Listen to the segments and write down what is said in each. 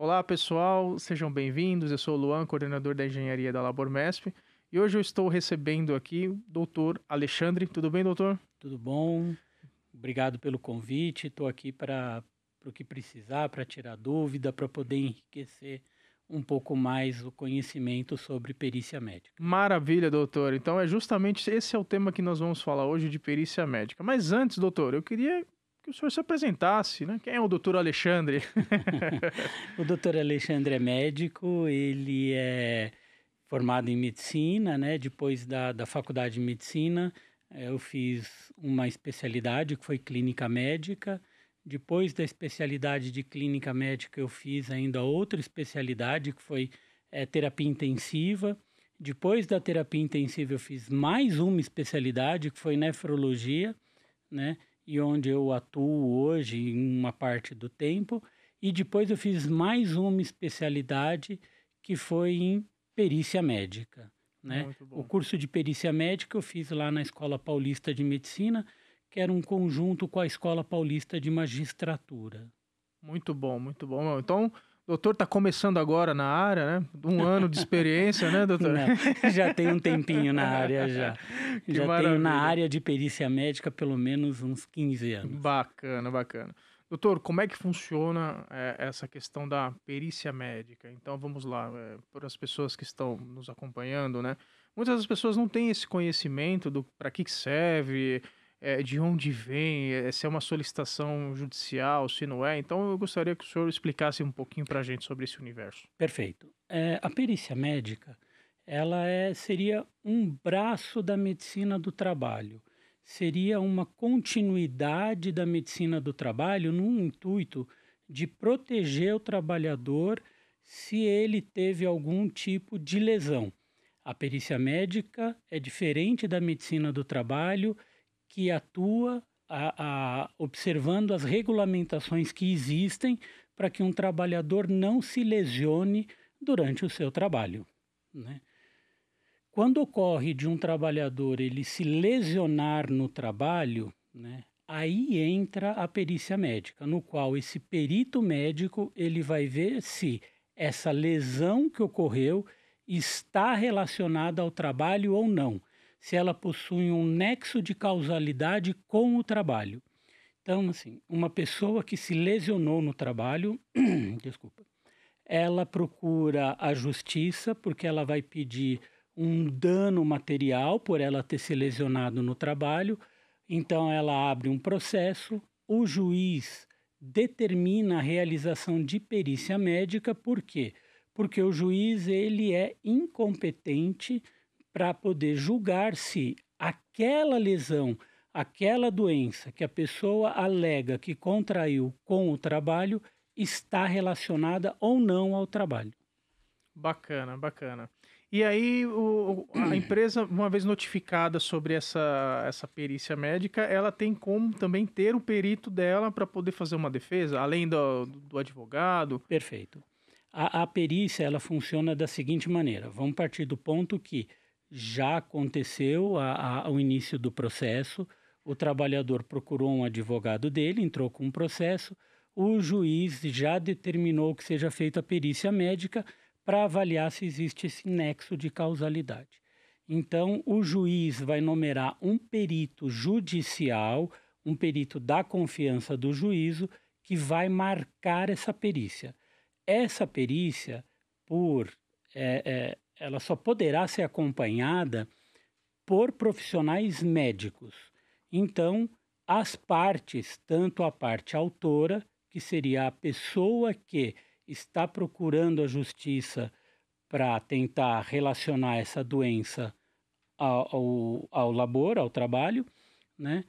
Olá, pessoal, sejam bem-vindos. Eu sou o Luan, coordenador da engenharia da Labormesp, e hoje eu estou recebendo aqui o doutor Alexandre. Tudo bem, doutor? Tudo bom? Obrigado pelo convite. Estou aqui para o que precisar, para tirar dúvida, para poder enriquecer um pouco mais o conhecimento sobre perícia médica. Maravilha, doutor. Então é justamente esse é o tema que nós vamos falar hoje de perícia médica. Mas antes, doutor, eu queria que o senhor se apresentasse, né? Quem é o doutor Alexandre? O doutor Alexandre é médico, ele é formado em medicina, né? Depois da faculdade de medicina, eu fiz uma especialidade que foi clínica médica. Depois da especialidade de clínica médica, eu fiz ainda outra especialidade que foi terapia intensiva. Depois da terapia intensiva, eu fiz mais uma especialidade que foi nefrologia, né? E onde eu atuo hoje em uma parte do tempo. E depois eu fiz mais uma especialidade que foi em perícia médica, né? Muito O bom. curso de perícia médica eu fiz lá na Escola Paulista de Medicina, que era um conjunto com a Escola Paulista de Magistratura. Muito bom, muito bom. Então, o doutor está começando agora na área, né? Um ano de experiência, né, doutor? Não, já tenho um tempinho na área já. Que Já tenho na maravilha. área de perícia médica pelo menos uns 15 anos. Bacana, bacana. Doutor, como é que funciona essa questão da perícia médica? Então vamos lá, para as pessoas que estão nos acompanhando, né? Muitas das pessoas não têm esse conhecimento do para que serve, de onde vem, se é uma solicitação judicial, se não é. Então eu gostaria que o senhor explicasse um pouquinho para a gente sobre esse universo. Perfeito. A perícia médica, seria um braço da medicina do trabalho. Seria uma continuidade da medicina do trabalho num intuito de proteger o trabalhador se ele teve algum tipo de lesão. A perícia médica é diferente da medicina do trabalho, que atua observando as regulamentações que existem para que um trabalhador não se lesione durante o seu trabalho, né? Quando ocorre de um trabalhador ele se lesionar no trabalho, né, aí entra a perícia médica, no qual esse perito médico ele vai ver se essa lesão que ocorreu está relacionada ao trabalho ou não, se ela possui um nexo de causalidade com o trabalho. Então, assim, uma pessoa que se lesionou no trabalho, desculpa, ela procura a justiça porque ela vai pedir um dano material por ela ter se lesionado no trabalho. Então ela abre um processo, o juiz determina a realização de perícia médica, por quê? Porque o juiz ele é incompetente para poder julgar se aquela lesão, aquela doença que a pessoa alega que contraiu com o trabalho está relacionada ou não ao trabalho. Bacana, bacana. E aí a empresa, uma vez notificada sobre essa perícia médica, ela tem como também ter o perito dela para poder fazer uma defesa, além do advogado? Perfeito. A perícia ela funciona da seguinte maneira: vamos partir do ponto que já aconteceu o início do processo, o trabalhador procurou um advogado dele, entrou com um processo, o juiz já determinou que seja feita a perícia médica para avaliar se existe esse nexo de causalidade. Então, o juiz vai nomear um perito judicial, um perito da confiança do juízo, que vai marcar essa perícia. Essa perícia, ela só poderá ser acompanhada por profissionais médicos. Então, as partes, tanto a parte autora, que seria a pessoa que está procurando a justiça para tentar relacionar essa doença ao labor, ao trabalho, né?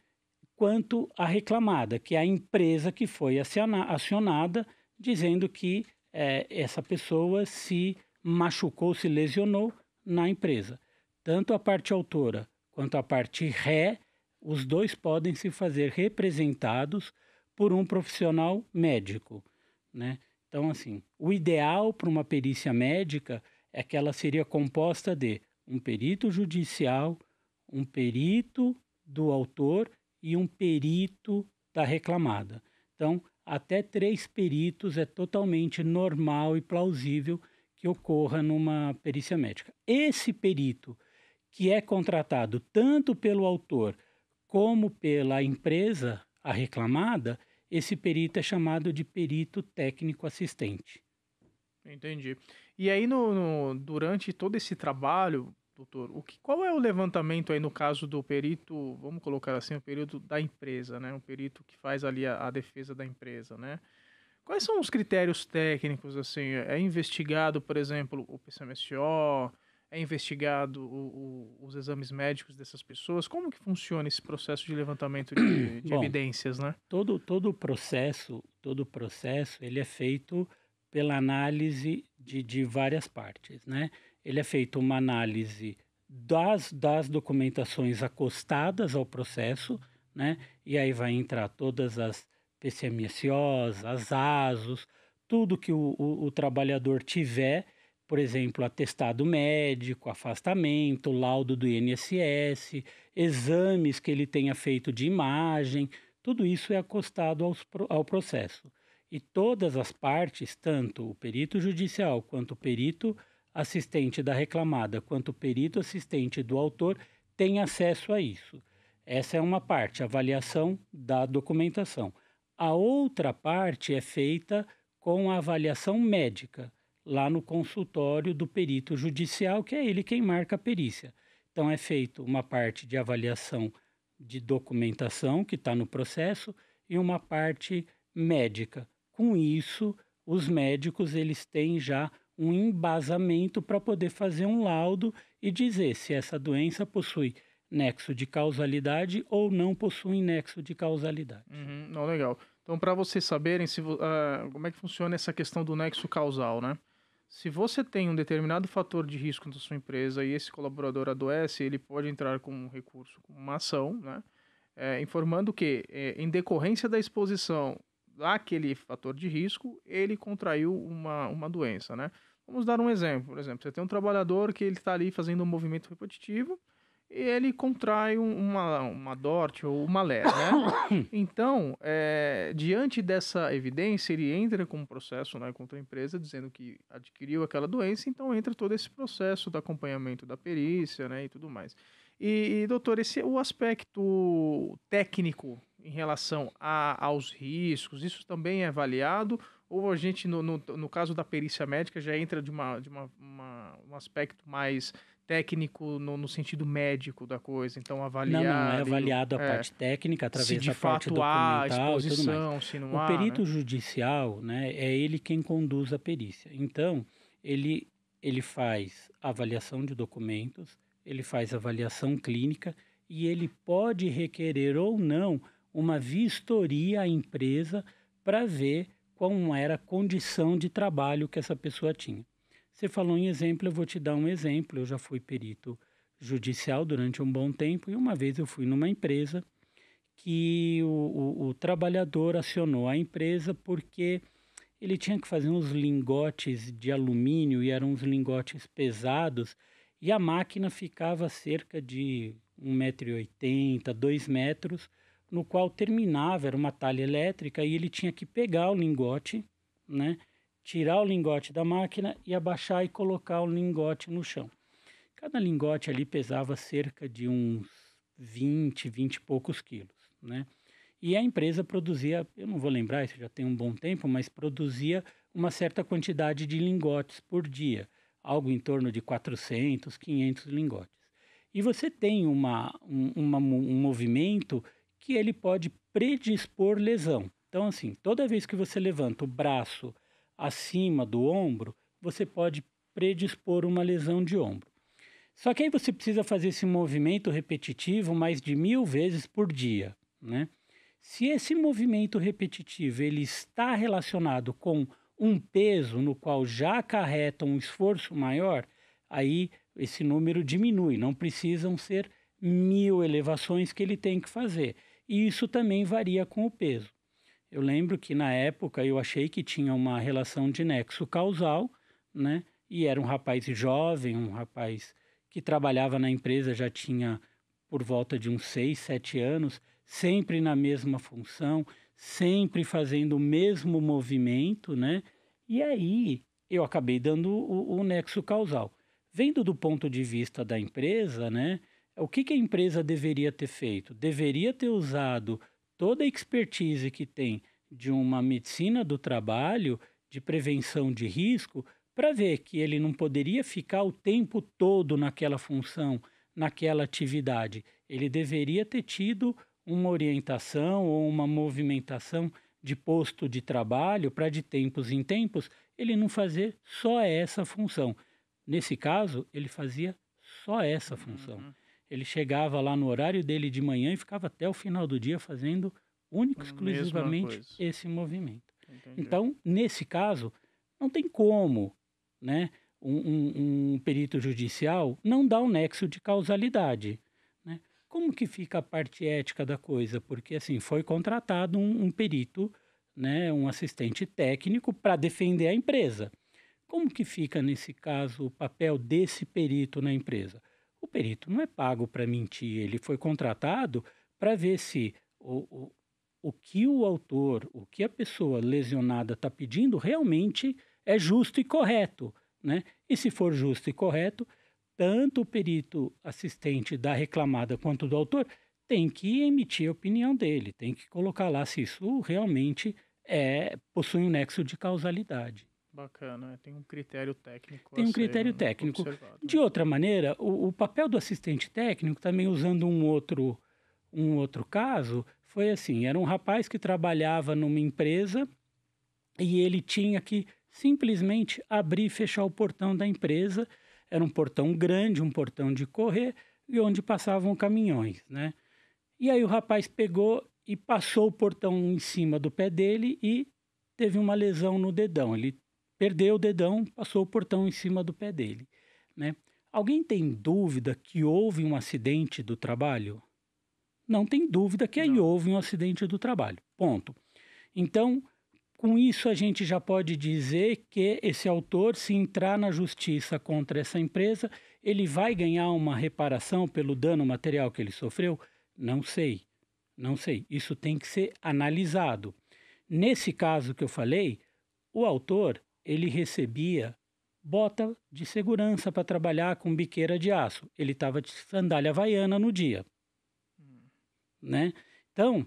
Quanto a reclamada, que é a empresa que foi acionada, dizendo que essa pessoa se machucou, se lesionou na empresa. Tanto a parte autora quanto a parte ré, os dois podem se fazer representados por um profissional médico, né? Então, assim, o ideal para uma perícia médica é que ela seria composta de um perito judicial, um perito do autor e um perito da reclamada. Então, até 3 peritos é totalmente normal e plausível que ocorra numa perícia médica. Esse perito que é contratado tanto pelo autor como pela empresa, a reclamada, esse perito é chamado de perito técnico assistente. Entendi. E aí durante todo esse trabalho, doutor, qual é o levantamento aí no caso do perito, vamos colocar assim, o perito da empresa, né? O perito que faz ali a defesa da empresa, né? Quais são os critérios técnicos, assim? É investigado, por exemplo, o PCMSO? É investigado os exames médicos dessas pessoas? Como que funciona esse processo de levantamento de Bom, evidências, né? todo o processo ele é feito pela análise de várias partes, né? Ele é feito uma análise das documentações acostadas ao processo, né? E aí vai entrar todas as PCMSOs, as ASOs, tudo que o trabalhador tiver, por exemplo, atestado médico, afastamento, laudo do INSS, exames que ele tenha feito de imagem, tudo isso é acostado ao processo. E todas as partes, tanto o perito judicial quanto o perito assistente da reclamada, quanto o perito assistente do autor, têm acesso a isso. Essa é uma parte, a avaliação da documentação. A outra parte é feita com a avaliação médica, lá no consultório do perito judicial, que é ele quem marca a perícia. Então, é feito uma parte de avaliação de documentação, que está no processo, e uma parte médica. Com isso, os médicos eles têm já um embasamento para poder fazer um laudo e dizer se essa doença possui nexo de causalidade ou não possui nexo de causalidade. Uhum, não, legal. Então, para vocês saberem como é que funciona essa questão do nexo causal, né? Se você tem um determinado fator de risco na sua empresa e esse colaborador adoece, ele pode entrar com um recurso, com uma ação, né? Informando que, em decorrência da exposição àquele fator de risco, ele contraiu uma doença, né? Vamos dar um exemplo. Por exemplo, você tem um trabalhador que ele está ali fazendo um movimento repetitivo e ele contrai uma DORT ou uma LER, né? Então, diante dessa evidência, ele entra com um processo, né, contra a empresa, dizendo que adquiriu aquela doença, então entra todo esse processo do acompanhamento da perícia, né, e tudo mais. Doutor, esse é o aspecto técnico em relação aos riscos, isso também é avaliado? Ou a gente, no caso da perícia médica, já entra um aspecto mais técnico no sentido médico da coisa? Então, Não, não, avaliar é ali avaliado a parte técnica se através de da parte fato há documental e tudo mais. exposição, se não O há, perito né? judicial, né, é ele quem conduz a perícia. Então, ele, ele faz avaliação de documentos, ele faz avaliação clínica e ele pode requerer ou não uma vistoria à empresa para ver como era a condição de trabalho que essa pessoa tinha. Você falou em exemplo, eu vou te dar um exemplo. Eu já fui perito judicial durante um bom tempo e uma vez eu fui numa empresa que o trabalhador acionou a empresa porque ele tinha que fazer uns lingotes de alumínio e eram uns lingotes pesados e a máquina ficava a cerca de 1,80 m, 2 metros, no qual terminava, era uma talha elétrica e ele tinha que pegar o lingote, né, tirar o lingote da máquina e abaixar e colocar o lingote no chão. Cada lingote ali pesava cerca de uns 20 e poucos quilos, né? E a empresa produzia, eu não vou lembrar, isso já tem um bom tempo, mas produzia uma certa quantidade de lingotes por dia, algo em torno de 400, 500 lingotes. E você tem um movimento que ele pode predispor lesão. Então, assim, toda vez que você levanta o braço acima do ombro, você pode predispor uma lesão de ombro. Só que aí você precisa fazer esse movimento repetitivo mais de 1000 vezes por dia, né? Se esse movimento repetitivo ele está relacionado com um peso no qual já acarreta um esforço maior, aí esse número diminui, não precisam ser 1000 elevações que ele tem que fazer. E isso também varia com o peso. Eu lembro que na época eu achei que tinha uma relação de nexo causal, né? E era um rapaz jovem, um rapaz que trabalhava na empresa, já tinha por volta de uns 6, 7 anos, sempre na mesma função, sempre fazendo o mesmo movimento, né? E aí eu acabei dando o nexo causal. Vendo do ponto de vista da empresa, né? O que que a empresa deveria ter feito? Deveria ter usado toda a expertise que tem de uma medicina do trabalho, de prevenção de risco, para ver que ele não poderia ficar o tempo todo naquela função, naquela atividade. Ele deveria ter tido uma orientação ou uma movimentação de posto de trabalho para de tempos em tempos ele não fazer só essa função. Nesse caso, ele fazia só essa função. Uhum. Ele chegava lá no horário dele de manhã e ficava até o final do dia fazendo única e Mesma exclusivamente coisa. esse movimento. Entendi. Então, nesse caso, não tem como, né, um perito judicial não dar um nexo de causalidade, né? Como que fica a parte ética da coisa? Porque assim foi contratado um perito, né, um assistente técnico para defender a empresa. Como que fica nesse caso o papel desse perito na empresa? O perito não é pago para mentir, ele foi contratado para ver se o que o autor, o que a pessoa lesionada está pedindo realmente é justo e correto, né? E se for justo e correto, tanto o perito assistente da reclamada quanto do autor tem que emitir a opinião dele, tem que colocar lá se isso realmente possui um nexo de causalidade. Bacana, tem um critério técnico Tem a um ser critério técnico. observado, De né? outra maneira, o papel do assistente técnico, também usando um outro caso, foi assim: era um rapaz que trabalhava numa empresa e ele tinha que simplesmente abrir e fechar o portão da empresa. Era um portão grande, um portão de correr, e onde passavam caminhões, né? E aí o rapaz pegou e passou o portão em cima do pé dele e teve uma lesão no dedão. Ele perdeu o dedão, passou o portão em cima do pé dele, né? Alguém tem dúvida que houve um acidente do trabalho? Não tem dúvida que aí Não. houve um acidente do trabalho. Ponto. Então, com isso a gente já pode dizer que esse autor, se entrar na justiça contra essa empresa, ele vai ganhar uma reparação pelo dano material que ele sofreu? Não sei, não sei. Isso tem que ser analisado. Nesse caso que eu falei, o autor, ele recebia bota de segurança para trabalhar com biqueira de aço. Ele estava de sandália havaiana no dia, Hum. né? Então,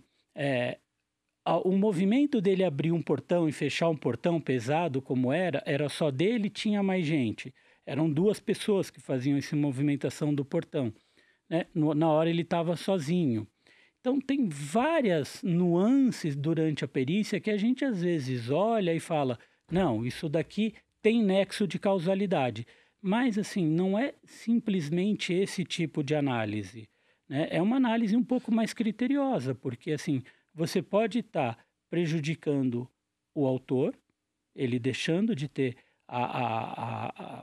o movimento dele abrir um portão e fechar um portão pesado como era só dele, tinha mais gente. Eram duas pessoas que faziam essa movimentação do portão, né? Na hora ele estava sozinho. Então tem várias nuances durante a perícia que a gente às vezes olha e fala, não, isso daqui tem nexo de causalidade. Mas assim, não é simplesmente esse tipo de análise, né? É uma análise um pouco mais criteriosa, porque assim, você pode estar prejudicando o autor, ele deixando de ter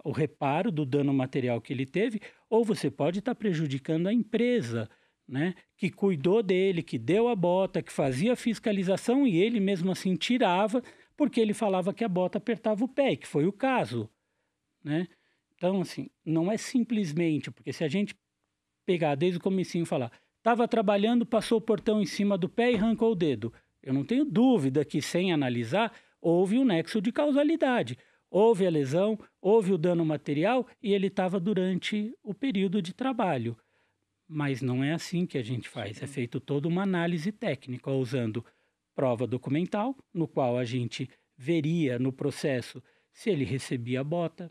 o reparo do dano material que ele teve, ou você pode estar prejudicando a empresa, né, que cuidou dele, que deu a bota, que fazia a fiscalização e ele mesmo assim tirava, porque ele falava que a bota apertava o pé, que foi o caso, né? Então, assim, não é simplesmente, porque se a gente pegar desde o comecinho e falar, estava trabalhando, passou o portão em cima do pé e arrancou o dedo. Eu não tenho dúvida que, sem analisar, houve um nexo de causalidade. Houve a lesão, houve o dano material e ele estava durante o período de trabalho. Mas não é assim que a gente faz. É Sim. feito toda uma análise técnica, usando prova documental, no qual a gente veria no processo se ele recebia a bota,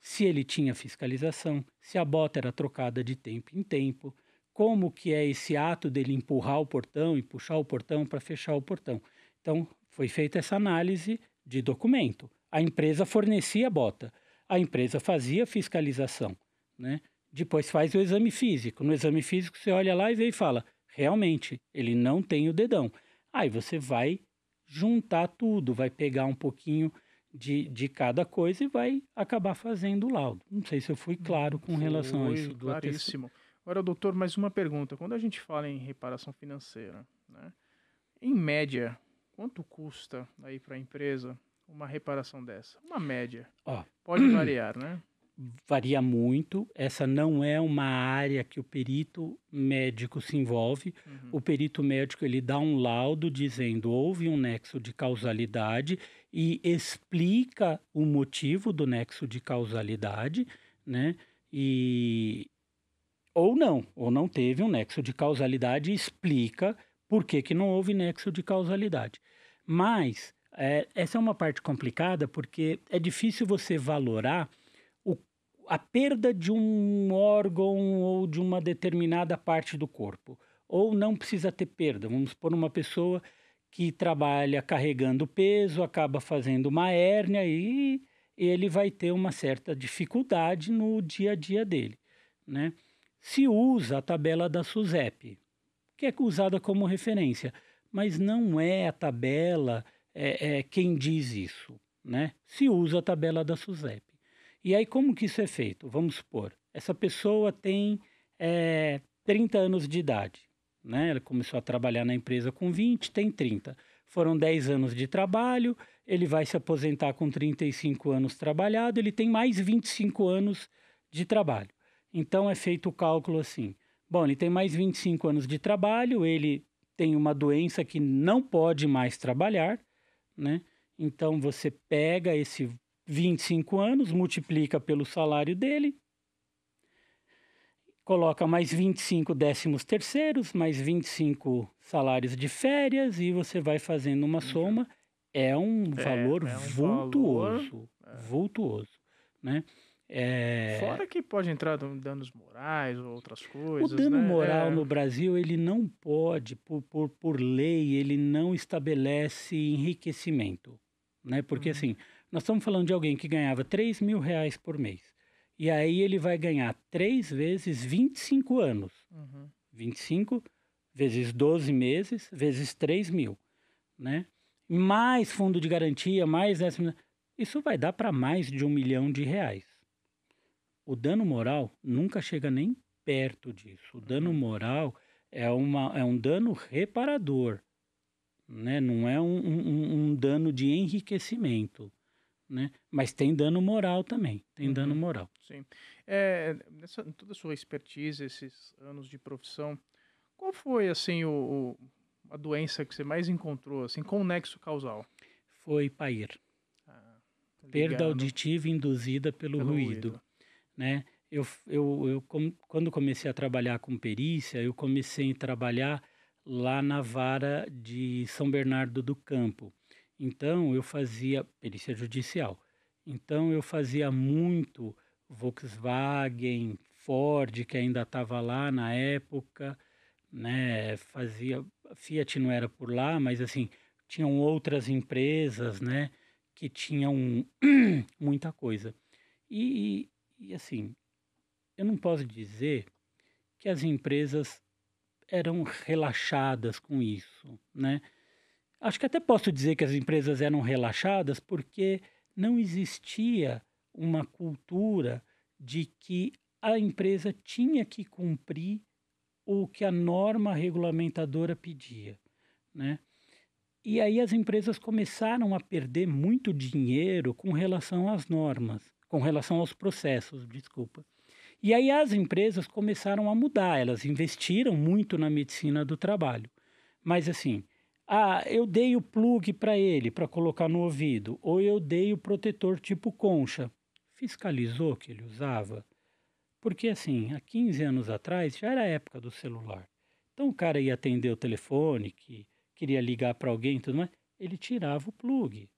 se ele tinha fiscalização, se a bota era trocada de tempo em tempo, como que é esse ato dele empurrar o portão e puxar o portão para fechar o portão. Então, foi feita essa análise de documento. A empresa fornecia a bota, a empresa fazia fiscalização, né? Depois faz o exame físico. No exame físico você olha lá e vê e fala, realmente, ele não tem o dedão. Aí você vai juntar tudo, vai pegar um pouquinho de cada coisa e vai acabar fazendo o laudo. Não sei se eu fui claro com relação a isso Foi do atestado. claríssimo. Agora, doutor, mais uma pergunta. Quando a gente fala em reparação financeira, né? Em média, quanto custa aí para a empresa uma reparação dessa? Uma média. Ó, Pode variar, né? varia muito. Essa não é uma área que o perito médico se envolve. Uhum. O perito médico ele dá um laudo dizendo houve um nexo de causalidade e explica o motivo do nexo de causalidade, né? E ou não teve um nexo de causalidade e explica por que que não houve nexo de causalidade. Mas essa é uma parte complicada porque é difícil você valorar o- a perda de um órgão ou de uma determinada parte do corpo. Ou não precisa ter perda. Vamos supor uma pessoa que trabalha carregando peso, acaba fazendo uma hérnia e ele vai ter uma certa dificuldade no dia a dia dele, né? Se usa a tabela da SUSEP, que é usada como referência, mas não é a tabela quem diz isso, né? Se usa a tabela da SUSEP. E aí como que isso é feito? Vamos supor, essa pessoa tem 30 anos de idade, né? Ela começou a trabalhar na empresa com 20, tem 30. Foram 10 anos de trabalho, ele vai se aposentar com 35 anos trabalhado, ele tem mais 25 anos de trabalho. Então é feito o cálculo assim. Bom, ele tem mais 25 anos de trabalho, ele tem uma doença que não pode mais trabalhar, né? Então você pega esse 25 anos, multiplica pelo salário dele, coloca mais 25 décimos terceiros, mais 25 salários de férias e você vai fazendo uma Entendi. soma. É um valor É um valor. vultuoso, vultuoso, né? Fora que pode entrar danos morais ou outras O coisas, dano né? moral no Brasil, ele não pode, por lei, ele não estabelece enriquecimento, né? Porque Uhum. assim, nós estamos falando de alguém que ganhava R$ 3.000 por mês. E aí ele vai ganhar 3 vezes 25 anos. Uhum. 25 vezes 12 meses, vezes 3.000, né? Mais fundo de garantia, mais essa... Isso vai dar para mais de R$ 1 milhão. O dano moral nunca chega nem perto disso. O dano Uhum. moral é um dano reparador, né? Não é um dano de enriquecimento, né? Mas tem dano moral também, tem dano Uhum. moral. Sim. Nessa toda a sua expertise, esses anos de profissão, qual foi, assim, a doença que você mais encontrou, assim, com nexo causal? Foi PAIR, Ah, perda ligado auditiva induzida pelo pelo ruído, ruído. né? Quando comecei a trabalhar com perícia, eu comecei a trabalhar lá na vara de São Bernardo do Campo. Então, eu fazia perícia judicial. Então, eu fazia muito Volkswagen, Ford, que ainda estava lá na época, né? Fazia, Fiat não era por lá, mas assim, tinham outras empresas, né? Que tinham muita coisa. E assim, eu não posso dizer que as empresas eram relaxadas com isso, né? Acho que até posso dizer que as empresas eram relaxadas porque não existia uma cultura de que a empresa tinha que cumprir o que a norma regulamentadora pedia, né? E aí as empresas começaram a perder muito dinheiro com relação às normas, com relação aos processos, desculpa. E aí as empresas começaram a mudar, elas investiram muito na medicina do trabalho. Mas assim, eu dei o plug para ele para colocar no ouvido, ou eu dei o protetor tipo concha. Fiscalizou que ele usava? Porque assim, há 15 anos atrás já era a época do celular. Então o cara ia atender o telefone, que queria ligar para alguém e tudo mais, ele tirava o plug,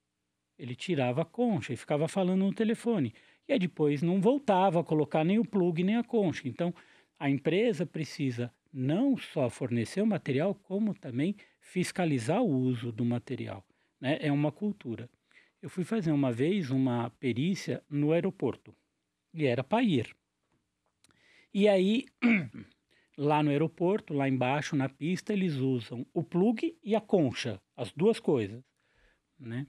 ele tirava a concha e ficava falando no telefone. E aí depois não voltava a colocar nem o plug nem a concha. Então a empresa precisa não só fornecer o material, como também fiscalizar o uso do material, né? É uma cultura. Eu fui fazer uma vez uma perícia no aeroporto e era para ir. E aí, lá no aeroporto, lá embaixo na pista, eles usam o plug e a concha, as duas coisas, né?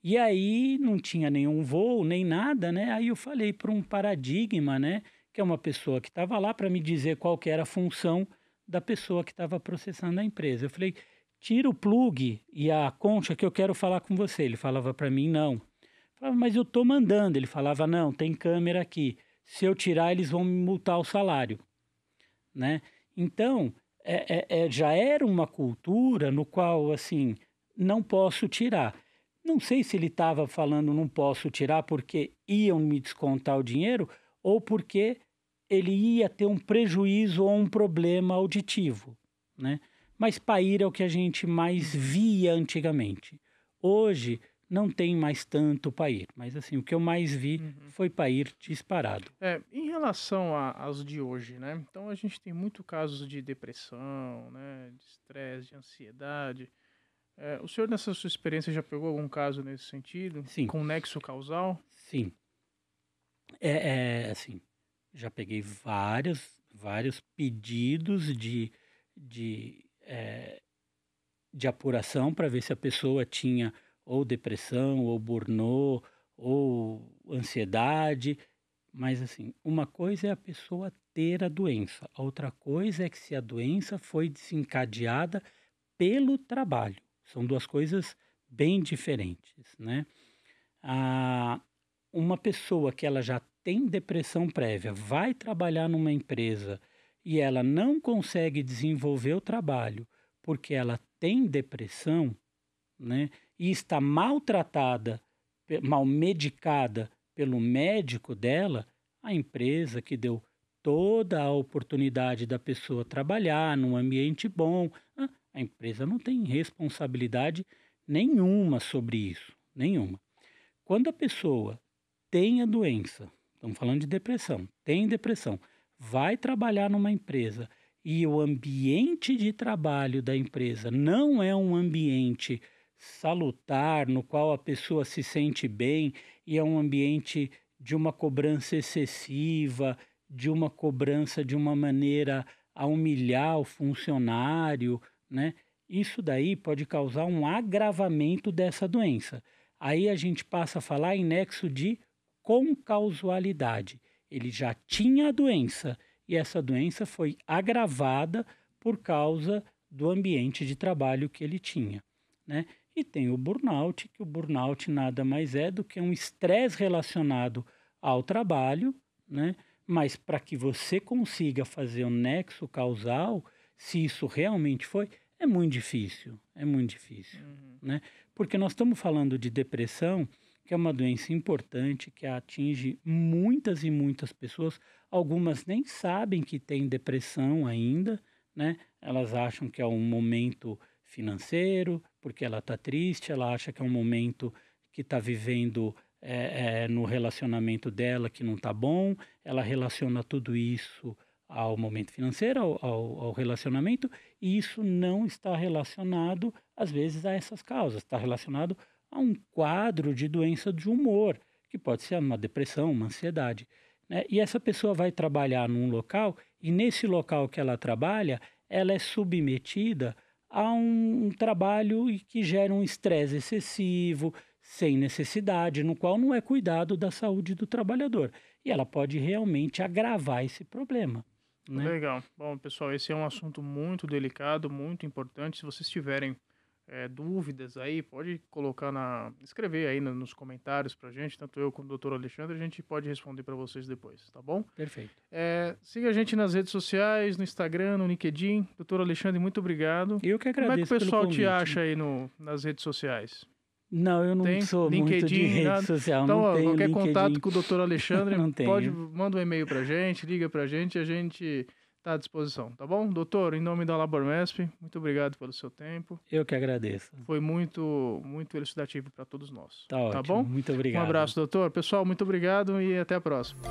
E aí não tinha nenhum voo, nem nada, né? Aí eu falei para um paradigma, né? Que é uma pessoa que estava lá para me dizer qual que era a função da pessoa que estava processando a empresa. Eu falei, tira o plug e a concha que eu quero falar com você. Ele falava para mim, não. Eu falava, mas eu estou mandando. Ele falava, não, tem câmera aqui. se eu tirar eles vão me multar o salário, né? Então, já era uma cultura no qual, assim, não posso tirar. Não sei se ele estava falando não posso tirar porque iam me descontar o dinheiro ou porque ele ia ter um prejuízo ou um problema auditivo, né? Mas PAIR é o que a gente mais via antigamente. Hoje não tem mais tanto PAIR, mas assim, o que eu mais vi foi PAIR disparado. Em relação aos de hoje, né? Então a gente tem muito casos de depressão, né? De estresse, de ansiedade. O senhor, nessa sua experiência, já pegou algum caso nesse sentido? Sim, Com nexo causal? sim. Assim, já peguei vários pedidos de apuração para ver se a pessoa tinha ou depressão, ou burnout, ou ansiedade. Mas assim, uma coisa é a pessoa ter a doença, a outra coisa é que se a doença foi desencadeada pelo trabalho. São duas coisas bem diferentes, né? Uma pessoa que ela já tem depressão prévia, vai trabalhar numa empresa e ela não consegue desenvolver o trabalho porque ela tem depressão, né? E está maltratada, mal medicada pelo médico dela, a empresa que deu toda a oportunidade da pessoa trabalhar num ambiente bom, a empresa não tem responsabilidade nenhuma sobre isso, nenhuma. Quando a pessoa tem a doença, estamos falando de depressão, tem depressão, vai trabalhar numa empresa e o ambiente de trabalho da empresa não é um ambiente salutar, no qual a pessoa se sente bem e é um ambiente de uma cobrança excessiva, de uma cobrança de uma maneira a humilhar o funcionário, né? Isso daí pode causar um agravamento dessa doença. Aí a gente passa a falar em nexo de concausalidade. Ele já tinha a doença e essa doença foi agravada por causa do ambiente de trabalho que ele tinha, né? E tem o burnout, que o burnout nada mais é do que um estresse relacionado ao trabalho, né? Mas para que você consiga fazer um nexo causal, se isso realmente foi, é muito difícil, né? Porque nós estamos falando de depressão, que é uma doença importante, que atinge muitas e muitas pessoas. Algumas nem sabem que tem depressão ainda, né? Elas acham que é um momento financeiro, porque ela está triste, ela acha que é um momento que está vivendo no relacionamento dela que não está bom, ela relaciona tudo isso ao momento financeiro, ao relacionamento, e isso não está relacionado, às vezes, a essas causas, está relacionado a um quadro de doença de humor, que pode ser uma depressão, uma ansiedade, né? E essa pessoa vai trabalhar num local, e nesse local que ela trabalha, ela é submetida a um trabalho que gera um estresse excessivo, sem necessidade, no qual não é cuidado da saúde do trabalhador. E ela pode realmente agravar esse problema, né? Legal. Bom, pessoal, esse é um assunto muito delicado, muito importante. Se vocês tiverem dúvidas aí, pode escrever aí nos comentários pra gente, tanto eu como o doutor Alexandre, a gente pode responder para vocês depois, tá bom? Perfeito. Siga a gente nas redes sociais, no Instagram, no LinkedIn. Doutor Alexandre, muito obrigado. Eu que agradeço. Como é que o pessoal pelo te convite. acha aí nas redes sociais? Não, eu não Tem sou LinkedIn, muito de rede nada? social, Então, não tenho qualquer LinkedIn. contato com o doutor Alexandre, Não tenho. manda um e-mail pra gente, liga pra gente, a gente tá à disposição, tá bom? Doutor, em nome da Labormesp, muito obrigado pelo seu tempo. Eu que agradeço. Foi muito, muito elucidativo para todos nós. Tá Tá ótimo. bom? Muito obrigado. Um abraço, doutor. Pessoal, muito obrigado e até a próxima.